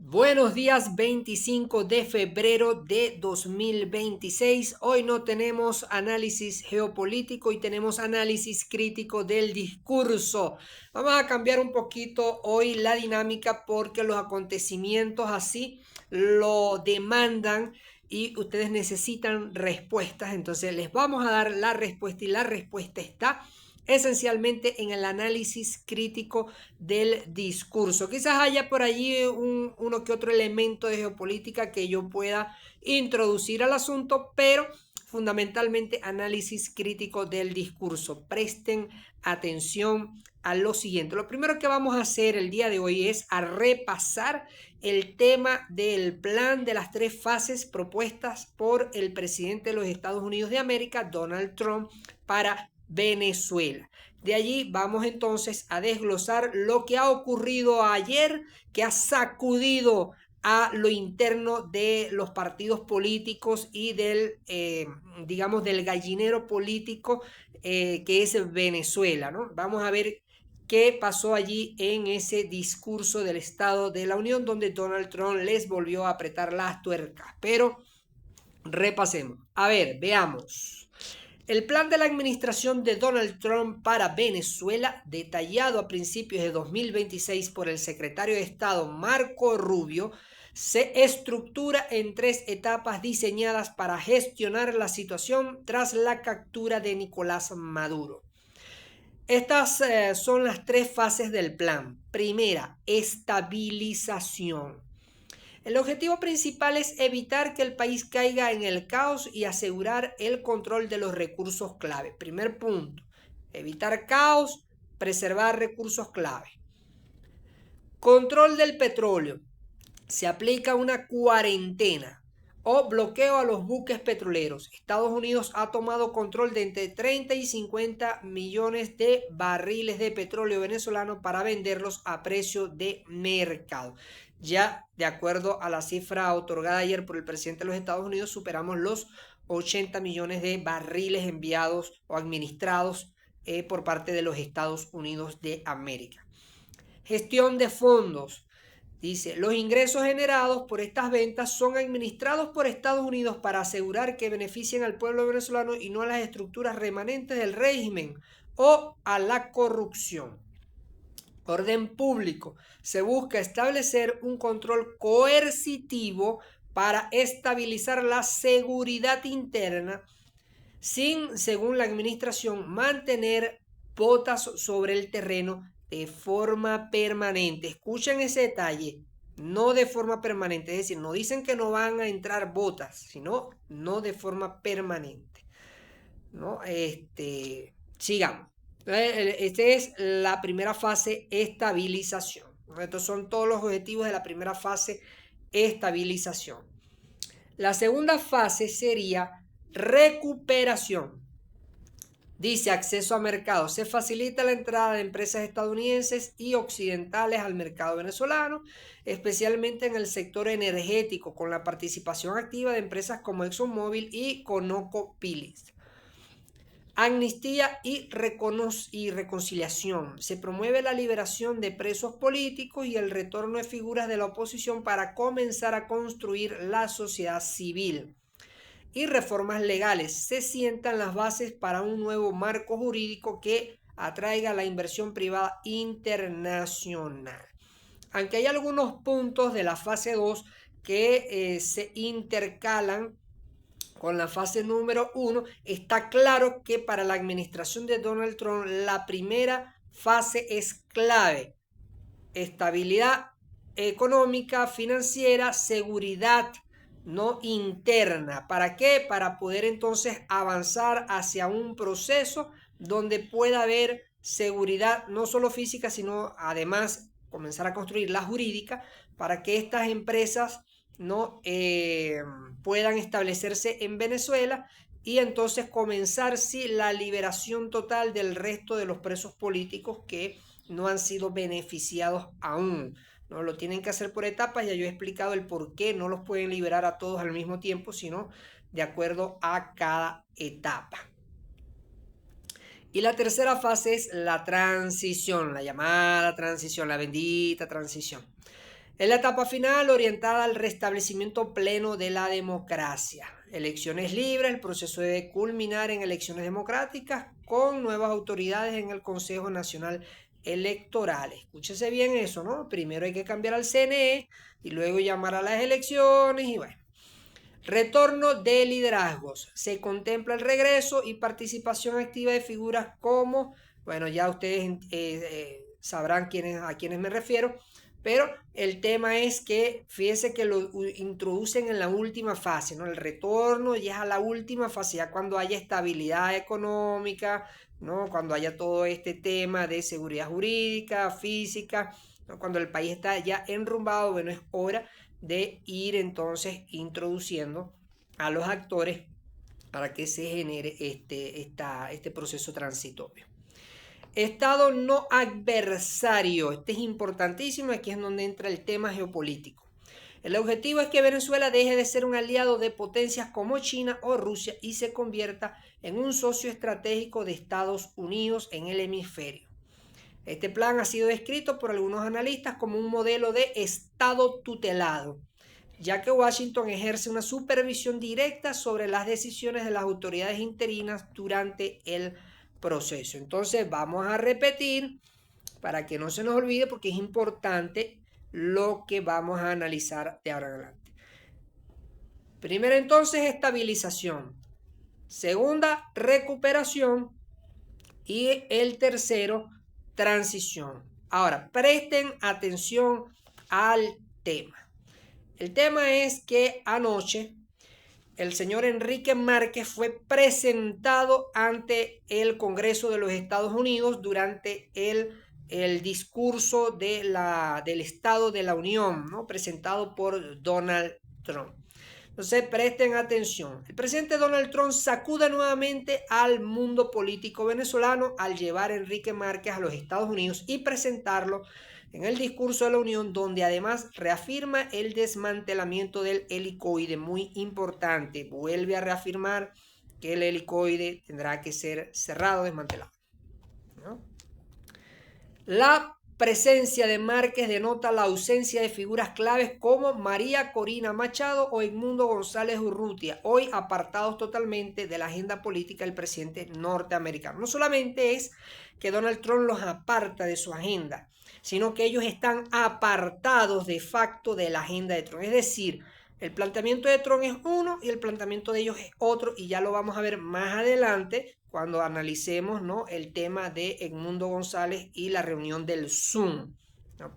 Buenos días, 25 de febrero de 2026. Hoy no tenemos análisis geopolítico y tenemos análisis crítico del discurso. Vamos a cambiar un poquito hoy la dinámica porque los acontecimientos así lo demandan y ustedes necesitan respuestas. Entonces les vamos a dar la respuesta y la respuesta está esencialmente en el análisis crítico del discurso. Quizás haya por allí uno que otro elemento de geopolítica que yo pueda introducir al asunto, pero fundamentalmente análisis crítico del discurso. Presten atención a lo siguiente. Lo primero que vamos a hacer el día de hoy es a repasar el tema del plan de las tres fases propuestas por el presidente de los Estados Unidos de América, Donald Trump, para Venezuela. De allí vamos entonces a desglosar lo que ha ocurrido ayer, que ha sacudido a lo interno de los partidos políticos y digamos, del gallinero político que es Venezuela, ¿no? Vamos a ver qué pasó allí en ese discurso del Estado de la Unión, donde Donald Trump les volvió a apretar las tuercas. Pero repasemos. A ver, veamos. El plan de la administración de Donald Trump para Venezuela, detallado a principios de 2026 por el secretario de Estado Marco Rubio, se estructura en tres etapas diseñadas para gestionar la situación tras la captura de Nicolás Maduro. Estas son las tres fases del plan. Primera, estabilización. El objetivo principal es evitar que el país caiga en el caos y asegurar el control de los recursos clave. Primer punto, evitar caos, preservar recursos clave. Control del petróleo. Se aplica una cuarentena o bloqueo a los buques petroleros. Estados Unidos ha tomado control de entre 30 y 50 millones de barriles de petróleo venezolano para venderlos a precio de mercado. Ya de acuerdo a la cifra otorgada ayer por el presidente de los Estados Unidos, superamos los 80 millones de barriles enviados o administrados por parte de los Estados Unidos de América. Gestión de fondos. Dice, los ingresos generados por estas ventas son administrados por Estados Unidos para asegurar que beneficien al pueblo venezolano y no a las estructuras remanentes del régimen o a la corrupción. Orden público. Se busca establecer un control coercitivo para estabilizar la seguridad interna sin, según la administración, mantener botas sobre el terreno de forma permanente. Escuchen ese detalle, no de forma permanente, es decir, no dicen que no van a entrar botas, sino no de forma permanente. ¿No? Sigamos. Esta es la primera fase, estabilización. Estos son todos los objetivos de la primera fase, estabilización. La segunda fase sería recuperación. Dice acceso a mercado. Se facilita la entrada de empresas estadounidenses y occidentales al mercado venezolano, especialmente en el sector energético, con la participación activa de empresas como ExxonMobil y ConocoPhillips. Amnistía y reconciliación. Se promueve la liberación de presos políticos y el retorno de figuras de la oposición para comenzar a construir la sociedad civil. Y reformas legales. Se sientan las bases para un nuevo marco jurídico que atraiga la inversión privada internacional. Aunque hay algunos puntos de la fase 2 que se intercalan con la fase número 1, está claro que para la administración de Donald Trump la primera fase es clave. Estabilidad económica, financiera, seguridad no interna. ¿Para qué? Para poder entonces avanzar hacia un proceso donde pueda haber seguridad no solo física, sino además comenzar a construir la jurídica para que estas empresas no puedan establecerse en Venezuela y entonces comenzar sí, la liberación total del resto de los presos políticos que no han sido beneficiados aún. No lo tienen que hacer por etapas. Ya yo he explicado el por qué no los pueden liberar a todos al mismo tiempo, sino de acuerdo a cada etapa. Y la tercera fase es la transición, la llamada transición, la bendita transición. Es la etapa final orientada al restablecimiento pleno de la democracia. Elecciones libres, el proceso debe culminar en elecciones democráticas con nuevas autoridades en el Consejo Nacional Electoral. Escúchese bien eso, ¿no? Primero hay que cambiar al CNE y luego llamar a las elecciones y bueno. Retorno de liderazgos. Se contempla el regreso y participación activa de figuras como, bueno, ya ustedes sabrán a quiénes me refiero, pero el tema es que fíjense que lo introducen en la última fase, ¿no? El retorno ya es a la última fase, ya cuando haya estabilidad económica, ¿no? Cuando haya todo este tema de seguridad jurídica, física, ¿no? Cuando el país está ya enrumbado, bueno, es hora de ir entonces introduciendo a los actores para que se genere este proceso transitorio. Estado no adversario. Este es importantísimo, aquí es donde entra el tema geopolítico. El objetivo es que Venezuela deje de ser un aliado de potencias como China o Rusia y se convierta en un socio estratégico de Estados Unidos en el hemisferio. Este plan ha sido descrito por algunos analistas como un modelo de Estado tutelado, ya que Washington ejerce una supervisión directa sobre las decisiones de las autoridades interinas durante el proceso. Entonces vamos a repetir para que no se nos olvide porque es importante lo que vamos a analizar de ahora en adelante. Primero entonces estabilización, segunda recuperación y el tercero transición. Ahora presten atención al tema. El tema es que anoche el señor Enrique Márquez fue presentado ante el Congreso de los Estados Unidos durante el discurso del Estado de la Unión, ¿no? Presentado por Donald Trump. Entonces presten atención. El presidente Donald Trump sacude nuevamente al mundo político venezolano al llevar a Enrique Márquez a los Estados Unidos y presentarlo en el discurso de la Unión, donde además reafirma el desmantelamiento del helicoide, muy importante. Vuelve a reafirmar que el helicoide tendrá que ser cerrado, desmantelado, ¿no? La presencia de Márquez denota la ausencia de figuras claves como María Corina Machado o Edmundo González Urrutia, hoy apartados totalmente de la agenda política del presidente norteamericano. No solamente es que Donald Trump los aparta de su agenda, sino que ellos están apartados de facto de la agenda de Trump. Es decir, el planteamiento de Trump es uno y el planteamiento de ellos es otro, y ya lo vamos a ver más adelante cuando analicemos, ¿no?, el tema de Edmundo González y la reunión del Zoom, ¿no?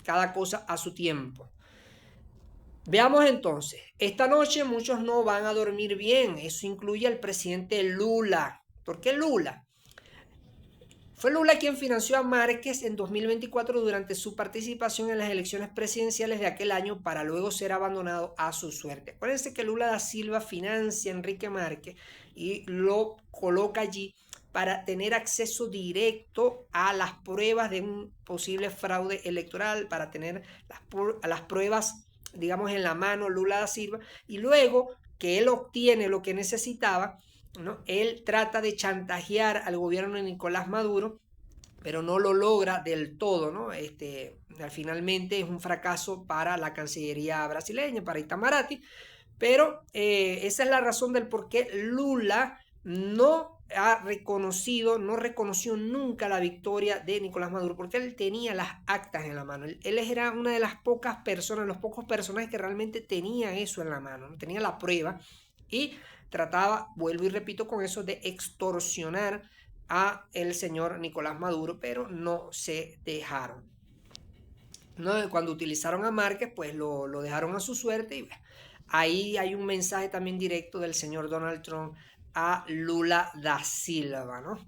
Cada cosa a su tiempo. Veamos entonces, esta noche muchos no van a dormir bien, eso incluye al presidente Lula. ¿Por qué Lula? Fue Lula quien financió a Márquez en 2024 durante su participación en las elecciones presidenciales de aquel año para luego ser abandonado a su suerte. Acuérdense que Lula da Silva financia a Enrique Márquez y lo coloca allí para tener acceso directo a las pruebas de un posible fraude electoral, para tener las pruebas, digamos, en la mano Lula da Silva, y luego que él obtiene lo que necesitaba, ¿no?, él trata de chantajear al gobierno de Nicolás Maduro, pero no lo logra del todo, ¿no? Finalmente es un fracaso para la Cancillería brasileña, para Itamaraty, pero esa es la razón del por qué Lula no reconoció nunca la victoria de Nicolás Maduro, porque él tenía las actas en la mano. Él era una de las pocas personas, los pocos personajes que realmente tenía eso en la mano, ¿no? Tenía la prueba y trataba, vuelvo y repito con eso, de extorsionar a el señor Nicolás Maduro, pero no se dejaron, ¿no? Cuando utilizaron a Márquez, pues lo dejaron a su suerte, y bueno, ahí hay un mensaje también directo del señor Donald Trump a Lula da Silva, ¿no?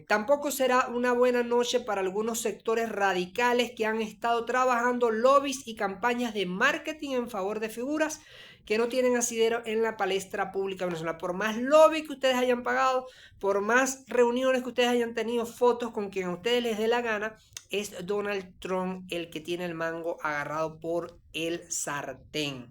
Tampoco será una buena noche para algunos sectores radicales que han estado trabajando lobbies y campañas de marketing en favor de figuras que no tienen asidero en la palestra pública venezolana. Por más lobby que ustedes hayan pagado, por más reuniones que ustedes hayan tenido, fotos con quien a ustedes les dé la gana, es Donald Trump el que tiene el mango agarrado por el sartén.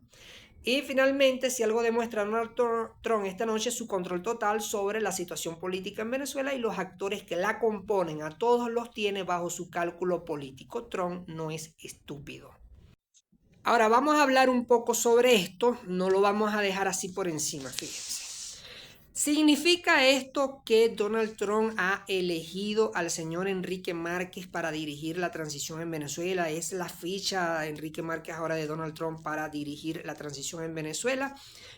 Y finalmente, si algo demuestra Donald Trump esta noche, es su control total sobre la situación política en Venezuela y los actores que la componen. A todos los tiene bajo su cálculo político. Trump no es estúpido. Ahora vamos a hablar un poco sobre esto, no lo vamos a dejar así por encima, fíjense. ¿Significa esto que Donald Trump ha elegido al señor Enrique Márquez para dirigir la transición en Venezuela? ¿Es la ficha Enrique Márquez ahora de Donald Trump para dirigir la transición en Venezuela?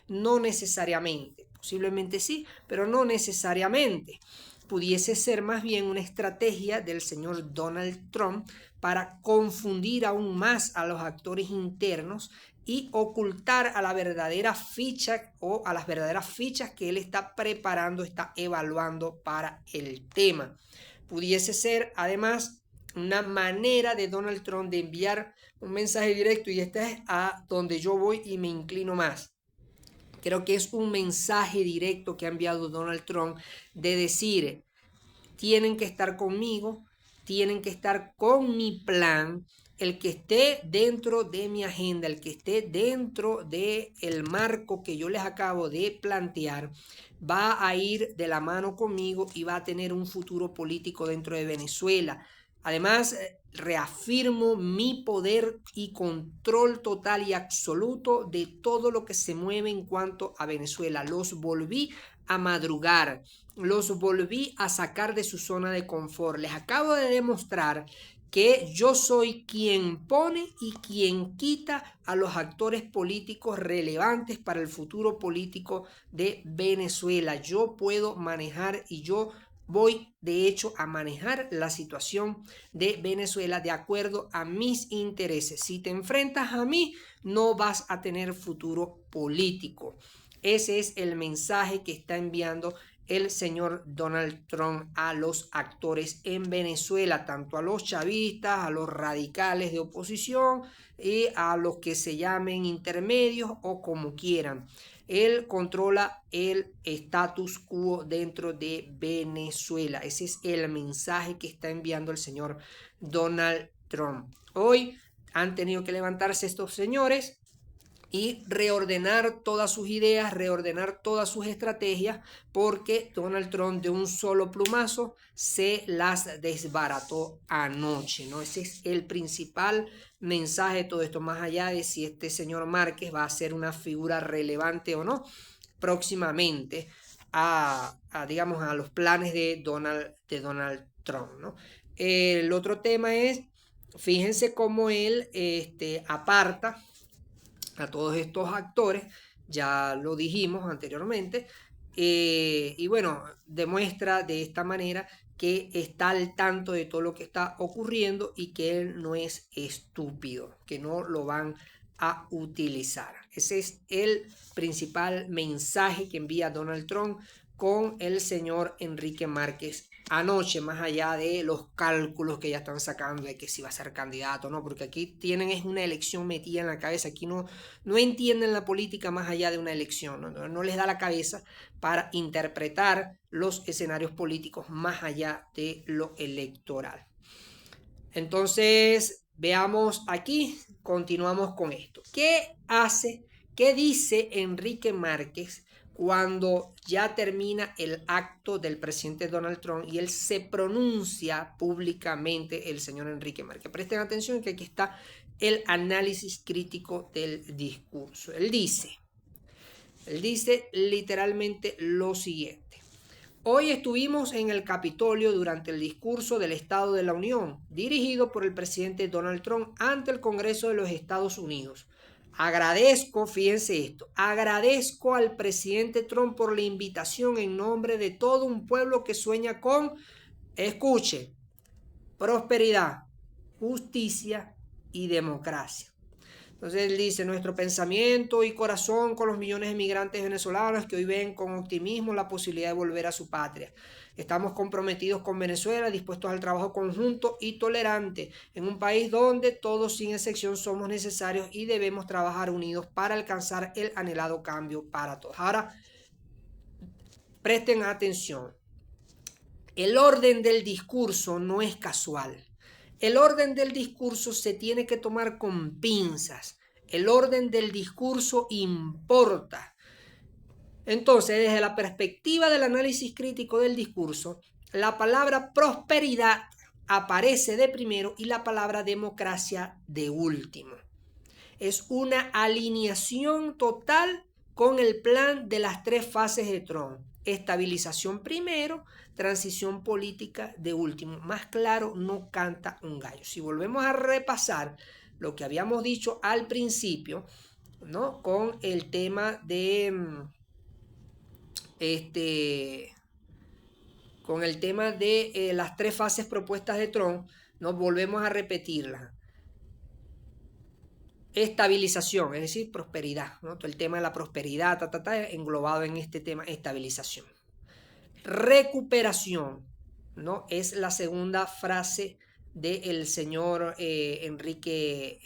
No necesariamente, posiblemente sí, pero no necesariamente. Pudiese ser más bien una estrategia del señor Donald Trump para confundir aún más a los actores internos y ocultar a la verdadera ficha o a las verdaderas fichas que él está preparando, está evaluando para el tema. Pudiese ser además una manera de Donald Trump de enviar un mensaje directo, y este es a donde yo voy y me inclino más. Creo que es un mensaje directo que ha enviado Donald Trump de decir, tienen que estar conmigo, tienen que estar con mi plan. El que esté dentro de mi agenda, el que esté dentro del marco que yo les acabo de plantear, va a ir de la mano conmigo y va a tener un futuro político dentro de Venezuela. Además, reafirmo mi poder y control total y absoluto de todo lo que se mueve en cuanto a Venezuela. Los volví a madrugar, los volví a sacar de su zona de confort. Les acabo de demostrar que yo soy quien pone y quien quita a los actores políticos relevantes para el futuro político de Venezuela. Yo puedo manejar y yo voy de hecho a manejar la situación de Venezuela de acuerdo a mis intereses. Si te enfrentas a mí, no vas a tener futuro político. Ese es el mensaje que está enviando el señor Donald Trump a los actores en Venezuela, tanto a los chavistas, a los radicales de oposición y a los que se llamen intermedios o como quieran. Él controla el status quo dentro de Venezuela. Ese es el mensaje que está enviando el señor Donald Trump. Hoy han tenido que levantarse estos señores y reordenar todas sus ideas, reordenar todas sus estrategias, porque Donald Trump de un solo plumazo se las desbarató anoche, ¿no? Ese es el principal mensaje de todo esto, más allá de si este señor Márquez va a ser una figura relevante o no próximamente digamos, a los planes de Donald Trump, ¿no? El otro tema es, fíjense cómo él aparta a todos estos actores, ya lo dijimos anteriormente, y bueno, demuestra de esta manera que está al tanto de todo lo que está ocurriendo y que él no es estúpido, que no lo van a utilizar. Ese es el principal mensaje que envía Donald Trump con el señor Enrique Márquez anoche, más allá de los cálculos que ya están sacando de que si va a ser candidato, ¿no? Porque aquí tienen es una elección metida en la cabeza, aquí no entienden la política más allá de una elección, no les da la cabeza para interpretar los escenarios políticos más allá de lo electoral. Entonces, veamos aquí, continuamos con esto. ¿Qué dice Enrique Márquez cuando ya termina el acto del presidente Donald Trump y él se pronuncia públicamente, el señor Enrique Márquez? Presten atención que aquí está el análisis crítico del discurso. Él dice literalmente lo siguiente. Hoy estuvimos en el Capitolio durante el discurso del Estado de la Unión, dirigido por el presidente Donald Trump ante el Congreso de los Estados Unidos. Agradezco, fíjense esto, agradezco al presidente Trump por la invitación en nombre de todo un pueblo que sueña con, escuche, prosperidad, justicia y democracia. Entonces él dice, nuestro pensamiento y corazón con los millones de migrantes venezolanos que hoy ven con optimismo la posibilidad de volver a su patria. Estamos comprometidos con Venezuela, dispuestos al trabajo conjunto y tolerante, en un país donde todos sin excepción somos necesarios y debemos trabajar unidos para alcanzar el anhelado cambio para todos. Ahora, presten atención. El orden del discurso no es casual. El orden del discurso se tiene que tomar con pinzas. El orden del discurso importa. Entonces, desde la perspectiva del análisis crítico del discurso, la palabra prosperidad aparece de primero y la palabra democracia de último. Es una alineación total con el plan de las 3 fases de Trump. Estabilización primero, transición política de último. Más claro no canta un gallo. Si volvemos a repasar lo que habíamos dicho al principio, ¿no? Con el tema de las 3 fases propuestas de Trump, nos volvemos a repetirlas. Estabilización, es decir, prosperidad, ¿no? Todo el tema de la prosperidad, englobado en este tema, estabilización. Recuperación, ¿no? Es la segunda frase del señor Enrique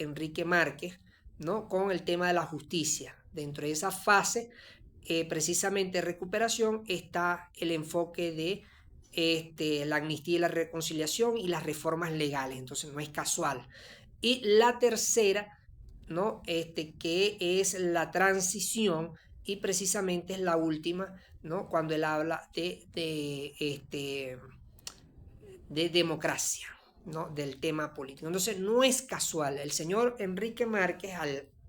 Márquez, ¿no? Con el tema de la justicia. Dentro de esa fase, precisamente recuperación, está el enfoque de la amnistía y la reconciliación y las reformas legales. Entonces no es casual. Y la tercera, ¿no? Que es la transición, y precisamente es la última, ¿no? Cuando él habla de democracia, ¿no? Del tema político. Entonces no es casual. El señor Enrique Márquez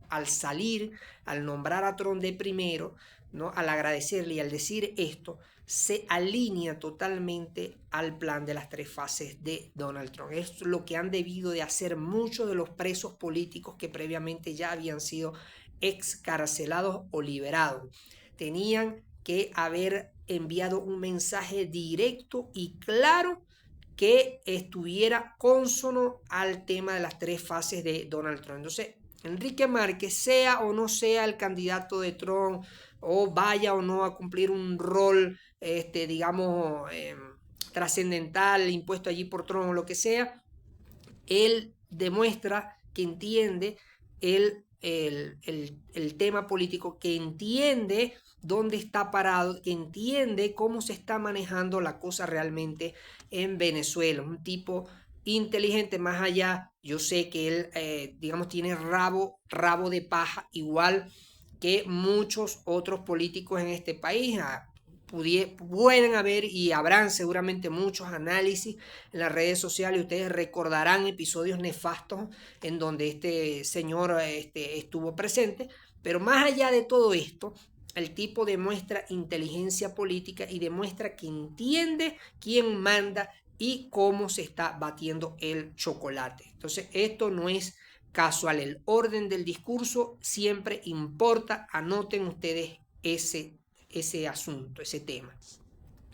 al salir, al nombrar a Trump de primero, ¿no? Al agradecerle y al decir esto, se alinea totalmente al plan de las 3 fases de Donald Trump. Es lo que han debido de hacer muchos de los presos políticos que previamente ya habían sido excarcelados o liberados. Tenían que haber enviado un mensaje directo y claro que estuviera cónsono al tema de las 3 fases de Donald Trump. Entonces, Enrique Márquez, sea o no sea el candidato de Trump, o vaya o no a cumplir un rol, digamos, trascendental, impuesto allí por Trump o lo que sea, él demuestra que entiende el tema político, que entiende dónde está parado, que entiende cómo se está manejando la cosa realmente en Venezuela. Un tipo inteligente, más allá, yo sé que él, digamos, tiene rabo de paja, igual que muchos otros políticos en este país. Pueden haber y habrán seguramente muchos análisis en las redes sociales. Ustedes recordarán episodios nefastos en donde este señor estuvo presente, pero más allá de todo esto, el tipo demuestra inteligencia política y demuestra que entiende quién manda y cómo se está batiendo el chocolate. Entonces esto no es casual, el orden del discurso siempre importa. Anoten ustedes ese asunto, ese tema.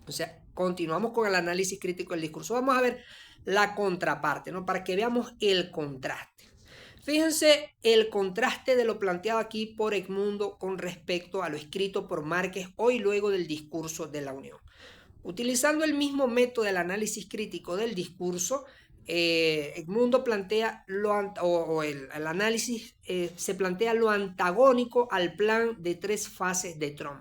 O sea, continuamos con el análisis crítico del discurso. Vamos a ver la contraparte, ¿no? Para que veamos el contraste. Fíjense el contraste de lo planteado aquí por Edmundo con respecto a lo escrito por Márquez hoy luego del discurso de la Unión. Utilizando el mismo método del análisis crítico del discurso, Edmundo plantea el análisis se plantea lo antagónico al plan de 3 fases de Trump.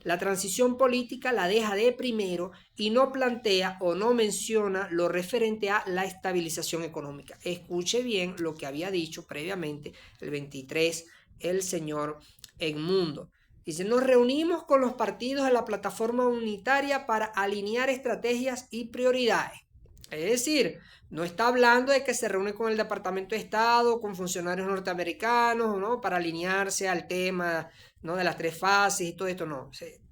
La transición política la deja de primero y no plantea o no menciona lo referente a la estabilización económica. Escuche bien lo que había dicho previamente el 23 el señor Edmundo. Dice, nos reunimos con los partidos de la plataforma unitaria para alinear estrategias y prioridades. Es decir, no está hablando de que se reúne con el Departamento de Estado, con funcionarios norteamericanos, ¿no? Para alinearse al tema, ¿no? De las 3 fases y todo esto, no.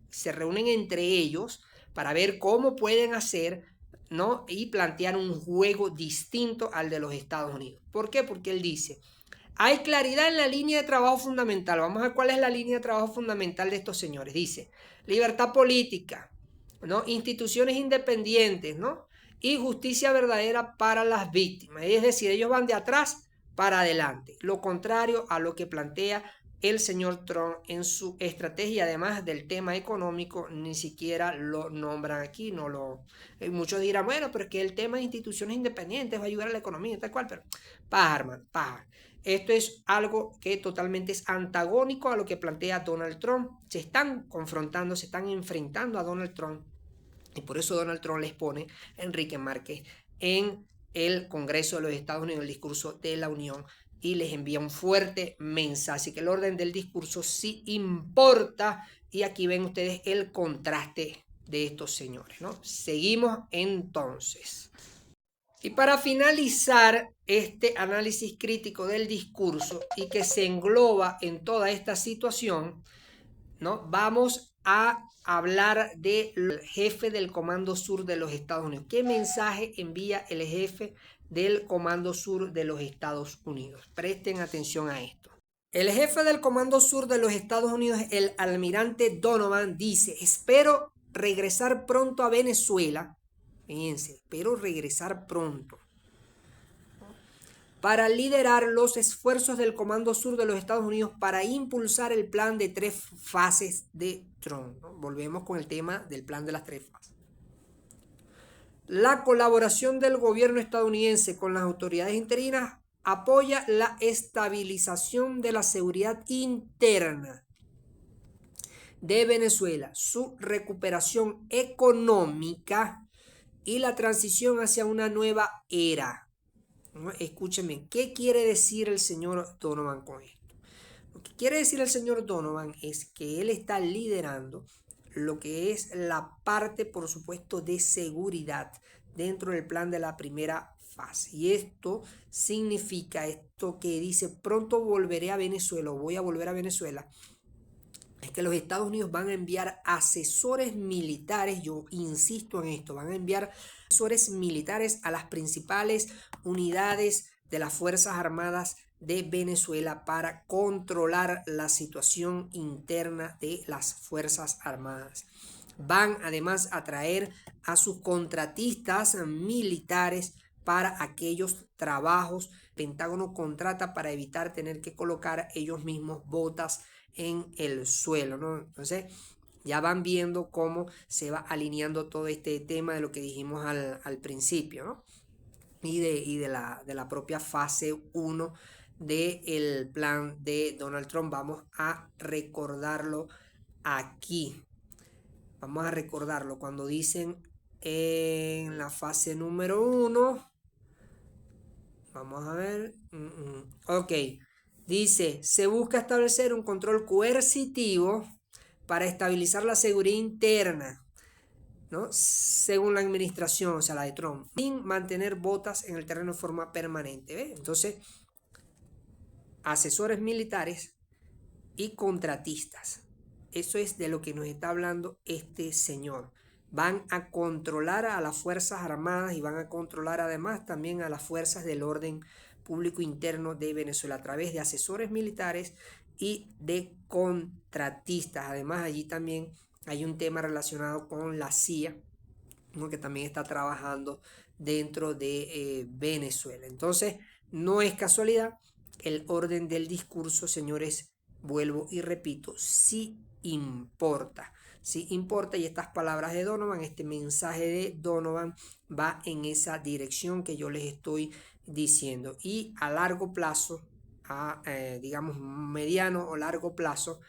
Se reúnen entre ellos para ver cómo pueden hacer, ¿no? Y plantear un juego distinto al de los Estados Unidos. ¿Por qué? Porque él dice, hay claridad en la línea de trabajo fundamental. Vamos a ver cuál es la línea de trabajo fundamental de estos señores. Dice, libertad política, ¿no? Instituciones independientes, ¿no? Y justicia verdadera para las víctimas. Es decir, ellos van de atrás para adelante. Lo contrario a lo que plantea el señor Trump en su estrategia, además del tema económico, ni siquiera lo nombran aquí. Muchos dirán, bueno, pero es que el tema de instituciones independientes va a ayudar a la economía, tal cual, pero paja, hermano, paja. Esto es algo que totalmente es antagónico a lo que plantea Donald Trump. Se están confrontando, se están enfrentando a Donald Trump. Y por eso Donald Trump les pone a Enrique Márquez en el Congreso de los Estados Unidos, en el discurso de la Unión, y les envía un fuerte mensaje. Así que el orden del discurso sí importa. Y aquí ven ustedes el contraste de estos señores, ¿no? Seguimos entonces. Y para finalizar este análisis crítico del discurso y que se engloba en toda esta situación, ¿no? Vamos a hablar del jefe del Comando Sur de los Estados Unidos. ¿Qué mensaje envía el jefe del Comando Sur de los Estados Unidos? Presten atención a esto. El jefe del Comando Sur de los Estados Unidos, el almirante Donovan, dice: espero regresar pronto a Venezuela. Fíjense, espero regresar pronto para liderar los esfuerzos del Comando Sur de los Estados Unidos para impulsar el plan de 3 fases de Trump, ¿no? Volvemos con el tema del plan de las 3 fases. La colaboración del gobierno estadounidense con las autoridades interinas apoya la estabilización de la seguridad interna de Venezuela, su recuperación económica y la transición hacia una nueva era. Escúchenme, ¿qué quiere decir el señor Donovan con esto? Lo que quiere decir el señor Donovan es que él está liderando lo que es la parte, por supuesto, de seguridad dentro del plan de la primera fase. Y esto significa, esto que dice: pronto volveré a Venezuela o voy a volver a Venezuela, es que los Estados Unidos van a enviar asesores militares, yo insisto en esto, van a enviar asesores militares a las principales unidades de las Fuerzas Armadas de Venezuela para controlar la situación interna de las Fuerzas Armadas. Van además a traer a sus contratistas militares para aquellos trabajos. Pentágono contrata para evitar tener que colocar ellos mismos botas en el suelo, ¿no? Entonces ya van viendo cómo se va alineando todo este tema de lo que dijimos al principio, ¿no? Y de la propia fase 1 del plan de Donald Trump. Vamos a recordarlo aquí. Vamos a recordarlo cuando dicen en la fase número 1. Vamos a ver. Ok. Dice: se busca establecer un control coercitivo para estabilizar la seguridad interna, ¿no? Según la administración, o sea, la de Trump, sin mantener botas en el terreno de forma permanente. ¿Ves? Entonces, asesores militares y contratistas. Eso es de lo que nos está hablando este señor. Van a controlar a las Fuerzas Armadas y van a controlar además también a las fuerzas del orden público interno de Venezuela a través de asesores militares y de contratistas. Además, allí también hay un tema relacionado con la CIA, ¿no? Que también está trabajando dentro de Venezuela. Entonces, no es casualidad el orden del discurso, señores. Vuelvo y repito, sí importa. Sí importa, y estas palabras de Donovan, este mensaje de Donovan va en esa dirección que yo les estoy diciendo. Y a largo plazo, digamos mediano o largo plazo,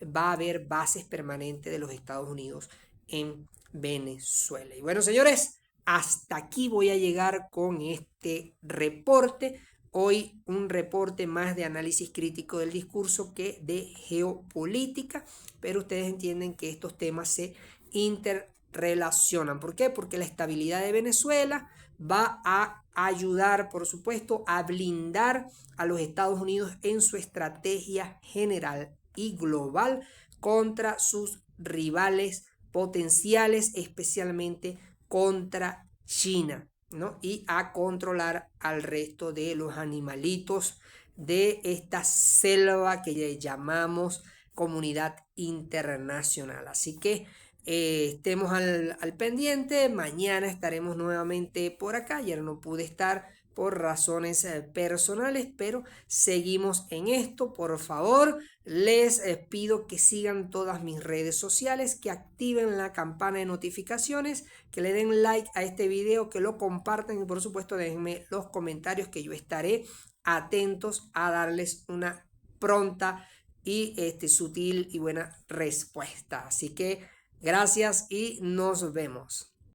va a haber bases permanentes de los Estados Unidos en Venezuela. Y bueno, señores, hasta aquí voy a llegar con este reporte. Hoy un reporte más de análisis crítico del discurso que de geopolítica, pero ustedes entienden que estos temas se interrelacionan. ¿Por qué? Porque la estabilidad de Venezuela va a ayudar, por supuesto, a blindar a los Estados Unidos en su estrategia general y global contra sus rivales potenciales, especialmente contra China, ¿no? Y a controlar al resto de los animalitos de esta selva que le llamamos comunidad internacional. Así que estemos al pendiente. Mañana estaremos nuevamente por acá. Ayer no pude estar por razones personales, pero seguimos en esto. Por favor, les pido que sigan todas mis redes sociales, que activen la campana de notificaciones, que le den like a este video, que lo compartan y por supuesto déjenme los comentarios, que yo estaré atentos a darles una pronta y sutil y buena respuesta. Así que gracias y nos vemos.